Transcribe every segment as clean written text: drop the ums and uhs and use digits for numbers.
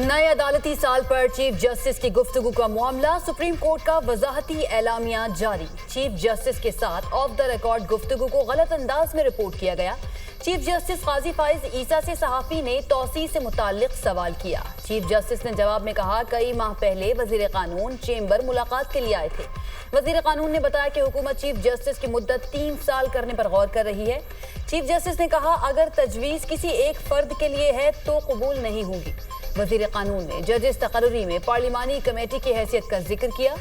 नए अदालती साल पर चीफ जस्टिस की गुफ्तगू का मामला, सुप्रीम कोर्ट का वजाहती एलामिया जारी। चीफ जस्टिस के साथ ऑफ द रिकॉर्ड गुफ्तगू को गलत अंदाज में रिपोर्ट किया गया। चीफ जस्टिस काजी फाइज ईसा से सहाफी ने तौसी से मुताल्लिक सवाल किया। चीफ जस्टिस ने जवाब में कहा, कई माह पहले वजीर कानून चेंबर मुलाकात के लिए आए थे। वजीर कानून ने बताया कि हुकूमत चीफ जस्टिस की मुद्दत 3 साल करने पर गौर कर रही है। चीफ जस्टिस ने कहा, अगर तजवीज़ किसी एक फर्द के लिए है तो कबूल नहीं होगी। वजीर कानून ने जजेस तकर्री में पार्लिमानी कमेटी की हैसियत का जिक्र किया।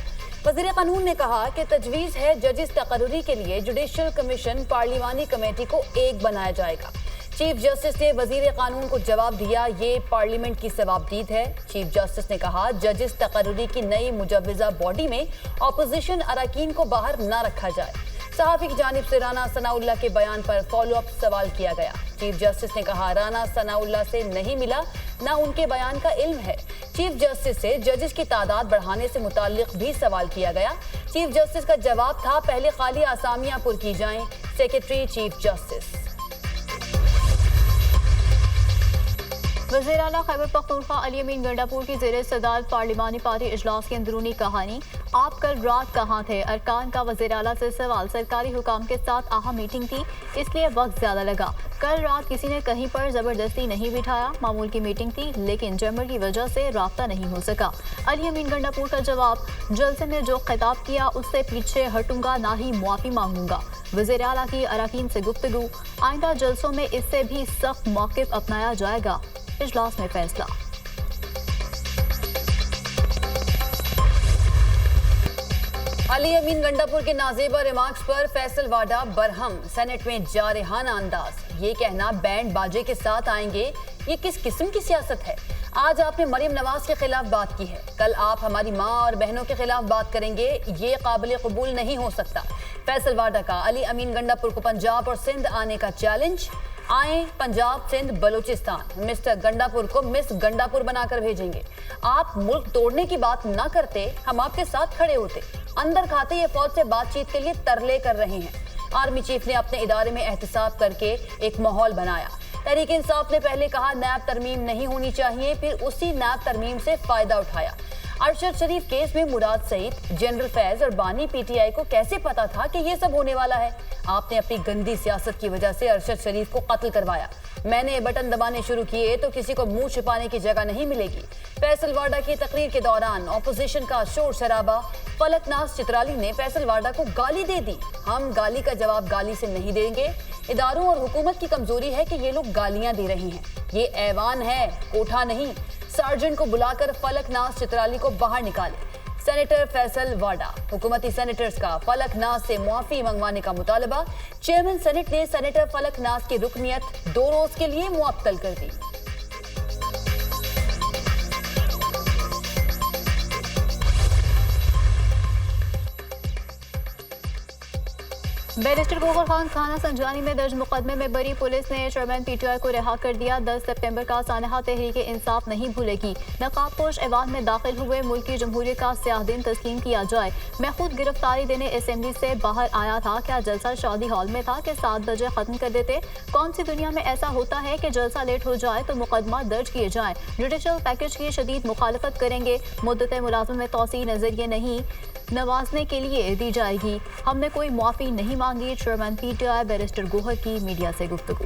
वजीर कानून ने कहा कि तजवीज़ है जजेस तकर्री के लिए जुडिशल कमीशन पार्लिमानी कमेटी को एक बनाया जाएगा। चीफ जस्टिस ने वजीर कानून को जवाब दिया, ये पार्लियामेंट की सवाबदीद है। चीफ जस्टिस ने कहा, जजेस तकर्री की नई मुजव्वज़ा बॉडी में अपोजिशन अरकान को बाहर न रखा जाए। सहाफ़ी की जानिब से राना सनाउल्लाह के बयान पर फॉलो अप सवाल किया गया। चीफ जस्टिस ने कहा, राना सनाउल्लाह से नहीं मिला, न उनके बयान का इल्म है। चीफ जस्टिस से जजेस की तादाद बढ़ाने से मुताल्लिक भी सवाल किया गया। चीफ जस्टिस का जवाब था, पहले खाली आसामियां पुर की जाएं। Secretary chief justice. वज़ीर आला खैबर पख्तूनख्वा अली अमीन गंडापुर की ज़ेरे सदारत पार्लिमानी पार्टी इजलास की अंदरूनी कहानी। आप कल रात कहाँ थे? अरकान का वज़ीर आला से सवाल। सरकारी हुकाम के साथ अहम मीटिंग थी, इसलिए वक्त ज़्यादा लगा। कल रात किसी ने कहीं पर ज़बरदस्ती नहीं बिठाया, मामूल की मीटिंग थी, लेकिन चैम्बर की वजह से राब्ता नहीं हो सका। अली अमीन गंडापुर का जवाब, जलसे में जो खिताब किया उससे पीछे हटूंगा, ना ही मुआफ़ी मांगूंगा। वज़ीर आला की अरकान से गुफ्तगू, आइंदा जलसों में इससे भी सख्त मौक़िफ़ अपनाया जाएगा। इजलास में फैसला। अली अमीन गंडापुर के नाजेबा रिमार्क्स पर फैसल वाडा बरहम। सेनेट में जारहाना अंदाज, ये कहना बैंड बाजे के साथ आएंगे, ये किस किस्म की सियासत है? आज आपने मरियम नवाज के खिलाफ बात की है, कल आप हमारी माँ और बहनों के खिलाफ बात करेंगे, ये काबिल कबूल नहीं हो सकता। फैसल वाडा का अली अमीन गंडापुर को पंजाब और सिंध आने का चैलेंज। आए पंजाब, सिंध, बलूचिस्तान, मिस्टर गंडापुर को मिस गंडापुर बनाकर भेजेंगे। आप मुल्क तोड़ने की बात ना करते, हम आपके साथ खड़े होते। अंदर खाते ये फौज से बातचीत के लिए तरले कर रहे हैं। आर्मी चीफ ने अपने इदारे में एहतसाब करके एक माहौल बनाया। तहरीक इंसाफ ने पहले कहा नैब तरमीम नहीं होनी चाहिए, फिर उसी नैब तरमीम से फायदा उठाया। अरशद शरीफ केस में मुराद सईद, जनरल फैज और बानी पीटीआई को कैसे पता था कि ये सब होने वाला है? आपने अपनी गंदी सियासत की वजह से अरशद शरीफ को कत्ल करवाया। मैंने बटन दबाने शुरू किए तो किसी को मुंह छिपाने की जगह नहीं मिलेगी। फैसल वाडा की तकरीर के दौरान ऑपोजिशन का शोर शराबा। फलकनाज चित्राली ने फैसल वाडा को गाली दे दी। हम गाली का जवाब गाली से नहीं देंगे। इदारों और हुकूमत की कमजोरी है कि ये लोग गालियां दे रहे हैं। ये ऐवान है, कोठा नहीं। सार्जेंट को बुलाकर फलकनाज चित्राली को बाहर निकाले। सेनेटर फैसल वाडा, हुकूमती सेनेटर्स का फलकनाज से मुआफी मंगवाने का मुतालबा। चेयरमैन सेनेट ने सेनेटर फलकनाज की रुकनियत 2 रोज के लिए मुअत्तल कर दी। बैरिस्टर गौहर खान थाना संजानी में दर्ज मुकदमे में बरी पुलिस ने चेयरमैन पीटीआई को रिहा कर दिया। 10 सितंबर का सानहा तहरीक इंसाफ नहीं भूलेगी। नकाबपोश ऐवान में दाखिल हुए मुल्की जमहूरियत का स्याह दिन तस्लीम किया जाए। मैं खुद गिरफ्तारी देने असेंबली से बाहर आया था। क्या जलसा शादी हॉल में था कि 7 बजे खत्म कर देते? कौन सी दुनिया में ऐसा होता है कि जलसा लेट हो जाए तो मुकदमा दर्ज किए जाए? जुडिशल पैकेज की शदीद मुखालफत करेंगे। मुद्दत मुलाजिम में तौसी नजरिए नहीं नवाजने के लिए दी जाएगी। हमने कोई मुआफी नहीं मांगी। चेयरमैन पीटीआई बैरिस्टर गौहर की मीडिया से गुफ्तगू।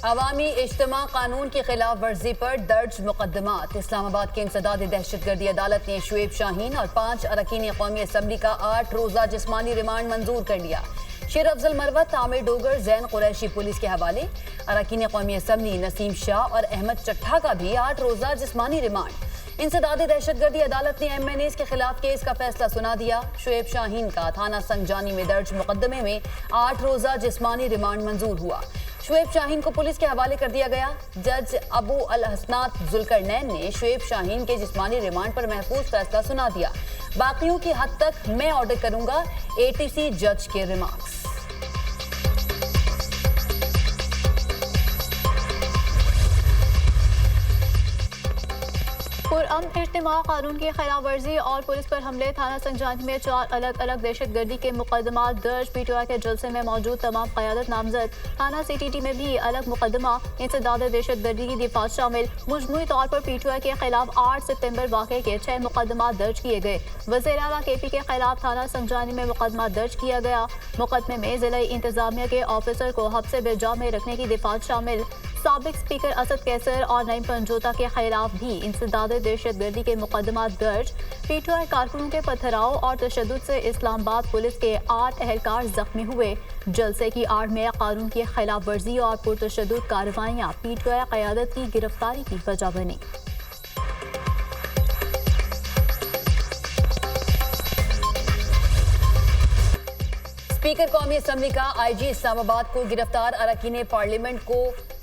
अवामी इज्तिमा कानून की खिलाफ वर्जी पर दर्ज मुकदमात। इस्लामाबाद के इंसदाद दहशतगर्दी अदालत ने शुएब शाहीन और 5 अरकान कौमी असम्बली का 8 रोजा जिस्मानी रिमांड मंजूर कर लिया। शेर अफजल मरवत, आमिर डोगर, जैन कुरैशी पुलिस के हवाले। अरकान कौमी असम्बली नसीम शाह और अहमद चट्ठा का भी 8 रोजा जिस्मानी रिमांड। इंसदाद दहशतगर्दी अदालत ने MNAs के खिलाफ केस का फैसला सुना दिया। शुएब शाहीन का थाना संजानी में दर्ज मुकदमे में 8 रोजा जिस्मानी रिमांड मंजूर हुआ। शुएब शाहीन को पुलिस के हवाले कर दिया गया। जज अबू अल हसनात जुल्करनैन ने शुएब शाहीन के जिस्मानी रिमांड पर महफूज फैसला सुना दिया। बाकियों की हद तक मैं ऑर्डर करूंगा, ATC जज के रिमार्क्स। पुरअमन इज्तिमा कानून की खिलाफ वर्जी और पुलिस पर हमले, थाना संजानी में 4 अलग अलग दहशतगर्दी के मुकदमा दर्ज। पीटीआई के जलसे में मौजूद तमाम क़यादत नामजद। थाना सीटीटी में भी अलग मुकदमा, इंसदाद दहशतगर्दी की दिफात शामिल। मजमूई तौर पर पीटीआई के खिलाफ 8 सितंबर वाक़े के 6 मुकदमा दर्ज किए गए। वज़ीर आला केपी के खिलाफ थाना संजानी में मुकदमा दर्ज किया गया। मुकदमे में जिला इंतजामिया के ऑफिसर को हब्से बेजा में रखने की दिफात शामिल। साबिक स्पीकर असद कैसर और नईम पंजोता के खिलाफ भी इंसदाद दहशतगर्दी के मुकदमा दर्ज। पीटीआई कारकुनों के पथराव और तशद्दुद से इस्लामाबाद पुलिस के 8 एहलकार जख्मी हुए। जलसे की आड़ में कानून की खिलाफ वर्जी और पुरतशद्दुद कार्रवाइयाँ पीटीआई क़यादत की गिरफ्तारी की वजह बनी। स्पीकर कौमी असम्बली का आईजी इस्लामाबाद को गिरफ्तार अरकान पार्लियामेंट को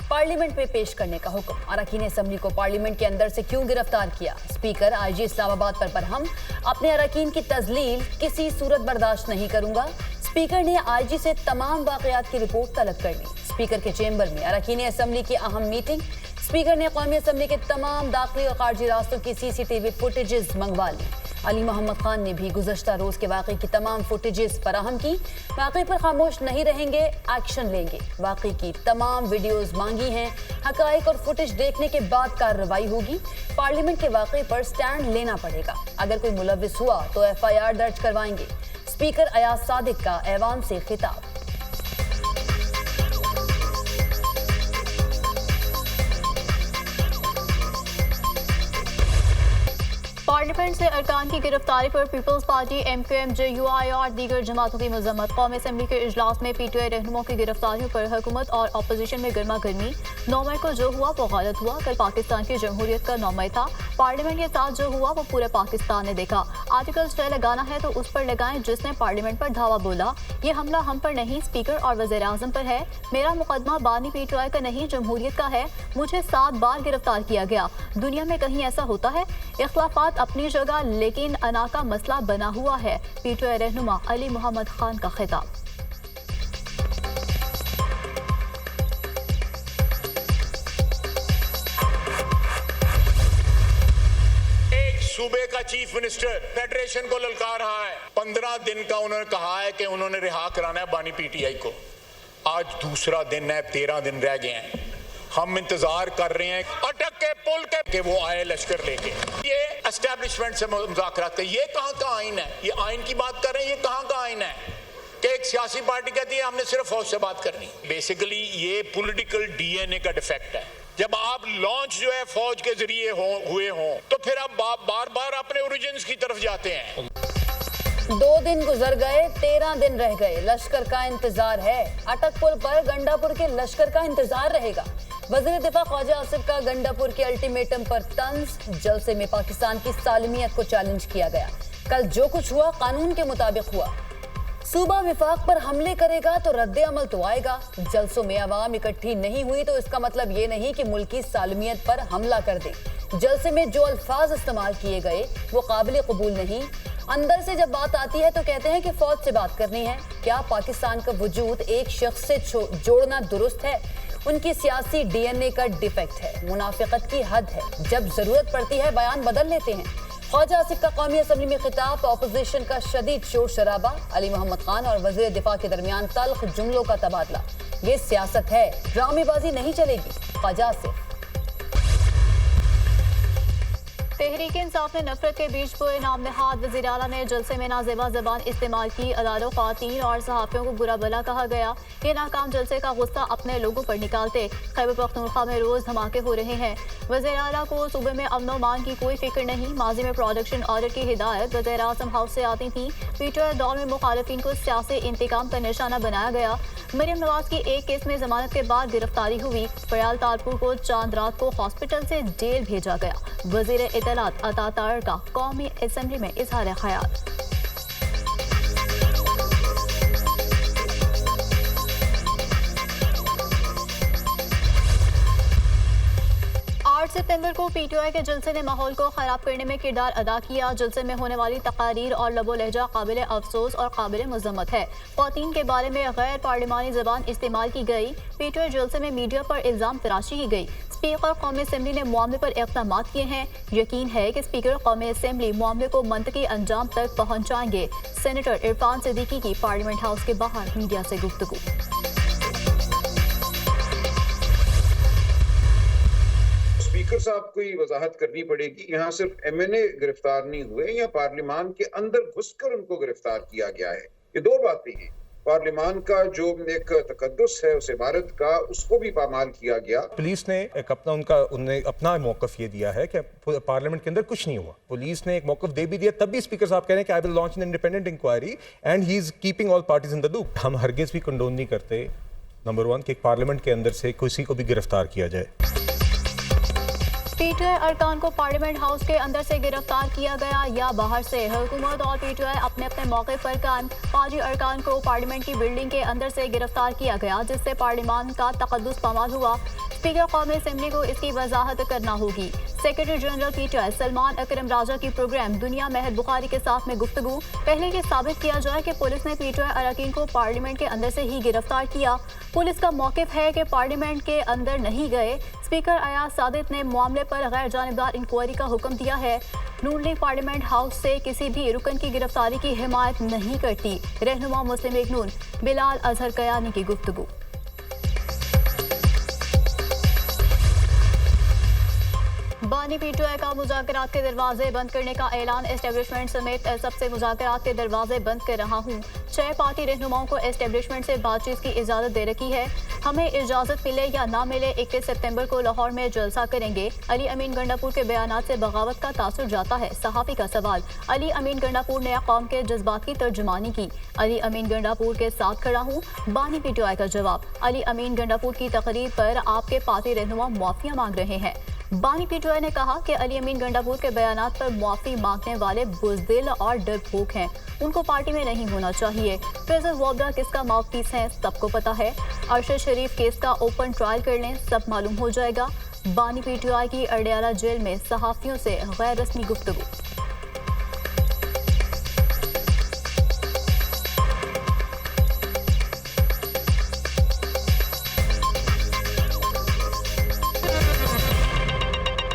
पार्लियामेंट में पेश करने का हुक्म। अरकान असम्बली को पार्लियामेंट के अंदर से क्यों गिरफ्तार किया? स्पीकर आईजी इस्लामाबाद पर बरहम, अपने अरकान की तजलील किसी सूरत बर्दाश्त नहीं करूंगा। स्पीकर ने आईजी से तमाम वाकयात की रिपोर्ट तलब कर ली। स्पीकर के चेंबर में अरकान असम्बली की अहम मीटिंग। स्पीकर ने कौमी असम्बली के तमाम दाखिली और खारजी रास्तों की CCTV फुटेजेस मंगवा ली। अली मोहम्मद खान ने भी गुज़श्ता रोज के वाक़े की तमाम फुटेजेस फराहम की। वाक़े पर खामोश नहीं रहेंगे, एक्शन लेंगे। वाक़े की तमाम वीडियोस मांगी हैं। हक़ाइक़ और फुटेज देखने के बाद कार्रवाई होगी। पार्लियामेंट के वाक़े पर स्टैंड लेना पड़ेगा। अगर कोई मुलव्विस हुआ तो FIR दर्ज करवाएंगे। स्पीकर अयाज सादिक का ऐवान से खिताब। पार्लियामेंट से अरकान की गिरफ्तारी पर पीपल्स पार्टी, MQM, JUI और दीगर जमातों की मजम्मत। कौमी असम्बली के इजलास में पीटीआई रहनुमाओं की गिरफ्तारियों पर हुकूमत और अपोजिशन में गर्मा गर्मी। 9 मई को जो हुआ वो गलत हुआ। कल पाकिस्तान की जमहूरियत का 9 मई था। पार्लियामेंट के साथ जो हुआ वो पूरे पाकिस्तान ने देखा। आर्टिकल स्टे लगाना है तो उस पर लगाएं जिसने पार्लियामेंट पर धावा बोला। ये हमला हम पर नहीं, स्पीकर और वज़ीर आज़म पर है। मेरा मुकदमा बानी पीटीआई का नहीं, जमहूरियत का है। मुझे 7 बार गिरफ्तार किया गया। दुनिया में कहीं ऐसा होता है? इख्लाफात अपनी जगह, लेकिन अना का मसला बना हुआ है। पीटीआई रहनुमा अली मोहम्मद खान का खिताब। सूबे का चीफ मिनिस्टर फेडरेशन को ललकार रहा है। 15 दिन का उन्होंने कहा है कि उन्होंने रिहा कराना है बानी पीटीआई को। आज दूसरा दिन है, 13 दिन रह गए हैं। हम इंतजार कर रहे हैं अटक के पुल के वो आए लश्कर लेके। ये एस्टेब्लिशमेंट से मुज़ाकरात है। ये कहाँ का आइन है? ये आइन की बात कर रहे हैं। ये कहाँ का आइन है कि एक सियासी पार्टी कहती है हमने सिर्फ फौज से बात करनी? बेसिकली ये पॉलिटिकल DNA का डिफेक्ट है। जब आप लॉन्च जो है फौज के जरिए हुए हों तो फिर आप बार बार अपने ओरिजिन्स की तरफ जाते हैं। 2 दिन गुजर गए, 13 दिन रह गए। लश्कर का इंतजार है। अटक पुल पर गंडापुर के लश्कर का इंतजार रहेगा। वज़ीर दिफा ख्वाजा आसिफ का गंडापुर के अल्टीमेटम पर तंज। जलसे में पाकिस्तान की सालमियत को चैलेंज किया गया। कल जो कुछ हुआ कानून के मुताबिक हुआ। सूबा विफाक पर हमले करेगा तो रद्द अमल तो आएगा। जलसों में अवाम इकट्ठी नहीं हुई तो इसका मतलब ये नहीं कि मुल्क की सालमियत पर हमला कर दे। जलसे में जो अल्फाज इस्तेमाल किए गए वो काबिल कबूल नहीं। अंदर से जब बात आती है तो कहते हैं कि फौज से बात करनी है। क्या पाकिस्तान का वजूद एक शख्स से जोड़ना दुरुस्त है? उनकी सियासी DNA का डिफेक्ट है। मुनाफिकत की हद है। जब जरूरत पड़ती है बयान बदल लेते हैं। ख्वाजा आसिफ का कौमी असम्बली में खिताब। अपोजिशन का शदीद शोर शराबा। अली मोहम्मद खान और वज़ीर दिफा के दरमियान तल्ख जुमलों का तबादला। ये सियासत है, ड्रामेबाजी नहीं चलेगी। ख्वाजा आसिफ। तहरीक इंसाफ ने नफरत के बीच बोए नाम नहाद। वज़ीर आला ने जलसे में नाजेबा ज़बान इस्तेमाल की। अदालों, ख़वातीन और सहाफ़ियों को बुरा भला कहा गया। ये नाकाम जलसे का गुस्सा अपने लोगों पर निकालते। खैबर पख्तूनख्वा में रोज़ धमाके हो रहे हैं। वज़ीर आला को सूबे में अमन व मान की कोई फिक्र नहीं। माजी में प्रोडक्शन ऑर्डर की हिदायत वज़ीर आज़म हाउस से आती थी। पीटीआई दौर में मुखालिफिन को सियासी इंतकाम का निशाना बनाया गया। मरियम नवाज की एक केस में जमानत के बाद गिरफ्तारी हुई। फयाल तारपुर को चांद रात को हॉस्पिटल से जेल भेजा गया। वज़ीर इत्तलात अता तार का कौमी असम्बली में इजहार ख्याल। सितंबर को पीटीआई के जलसे ने माहौल को खराब करने में किरदार अदा किया। जलसे में होने वाली तकारीर और लबो लहजा काबिल अफसोस और काबिल मजम्मत है। ख्वातीन के बारे में गैर पार्लिमानी जबान इस्तेमाल की गई। पीटीआई जलसे में मीडिया पर इल्जाम तराशी की गई। स्पीकर कौमी असम्बली ने मामले पर इक़दामात किए हैं। यकीन है कि स्पीकर कौमी असम्बली मामले को मंतकी अंजाम तक पहुँचाएंगे। सेनेटर इरफान सिद्दीकी की पार्लियामेंट हाउस के बाहर मीडिया से गुफ्तगू। स्पीकर साहब को ही वजाहत करनी पड़ेगी। यहाँ सिर्फ एमएनए गिरफ्तार नहीं हुए, या पार्लियामान के अंदर घुसकर उनको गिरफ्तार किया गया है। ये दो बातें हैं। पार्लियामान का जो एक तकद्दुस है उस इमारत का, उसको भी पामाल किया गया। पुलिस ने एक उन्होंने अपना मौकफ ये दिया है कि पार्लियामेंट के अंदर कुछ नहीं हुआ। पुलिस ने एक मौकफ दे भी दिया, तब भी स्पीकर साहब कह रहे हैं कि I will launch an independent inquiry and he is keeping all parties in the loop. हम हरगिज भी कंडोन नहीं करते नंबर 1 कि पार्लियामेंट के अंदर से किसी को भी गिरफ्तार किया जाए। पीटीआई अरकान को पार्लियामेंट हाउस के अंदर से गिरफ्तार किया गया या बाहर से, हुकूमत और पीटीआई अपने अपने मौके पर कायम। पाजी अरकान को पार्लियामेंट की बिल्डिंग के अंदर से गिरफ्तार किया गया, जिससे पार्लियामान का तकद्दुस पामाल हुआ। स्पीकर कौमी असम्बली को इसकी वजाहत करना होगी। सेक्रेटरी जनरल पीटीआई सलमान अकरम राजा की प्रोग्राम दुनिया महल बुखारी के साथ में गुफ्तगू। पहले ये साबित किया जाए कि पुलिस ने पीटीआई अरकान को पार्लियामेंट के अंदर से ही गिरफ्तार किया। पुलिस का मौकिफ है कि पार्लियामेंट के अंदर नहीं गए। स्पीकर अयाज सादिक ने मामले पर गैर जानिबदार इंक्वायरी का हुक्म दिया है। नून लीग पार्लियामेंट हाउस से किसी भी रुकन की गिरफ्तारी की हिमायत नहीं करती। रहनुमा मुस्लिम लीग नून बिलाल अजहर कयानी की गुफ्तगू। बानी पीटीआई का मुज़ाकरात के दरवाजे बंद करने का ऐलान। एस्टेब्लिशमेंट समेत सबसे मुज़ाकरात के दरवाजे बंद कर रहा हूँ। 6 पार्टी रहनुमाओं को एस्टेब्लिशमेंट से बातचीत की इजाज़त दे रखी है। हमें इजाज़त मिले या ना मिले 21 सितंबर को लाहौर में जलसा करेंगे। अली अमीन गंडापुर के बयानात से बगावत का तासुर जाता है। सहाफ़ी का सवाल। अली अमीन गंडापुर ने कौम के जज्बात की तर्जुमानी की। अली अमीन गंडापुर के साथ खड़ा हूँ। बानी पीटीआई का जवाब। अली अमीन गंडापुर की तकरीर पर आपके पार्टी रहनुमा मुआफ़िया मांग रहे हैं। बानी पीटीआई ने कहा कि अली अमीन गंडापुर के बयानात पर मुआफ़ी मांगने वाले बुज़दिल और डरपोक हैं, उनको पार्टी में नहीं होना चाहिए। फैसल वाबरा किसका माउथपीस है सबको पता है। अरशद शरीफ केस का ओपन ट्रायल कर लें, सब मालूम हो जाएगा। बानी पीटीआई की अडयाला जेल में सहाफ़ियों से गैर रस्मी गुफ्तगू।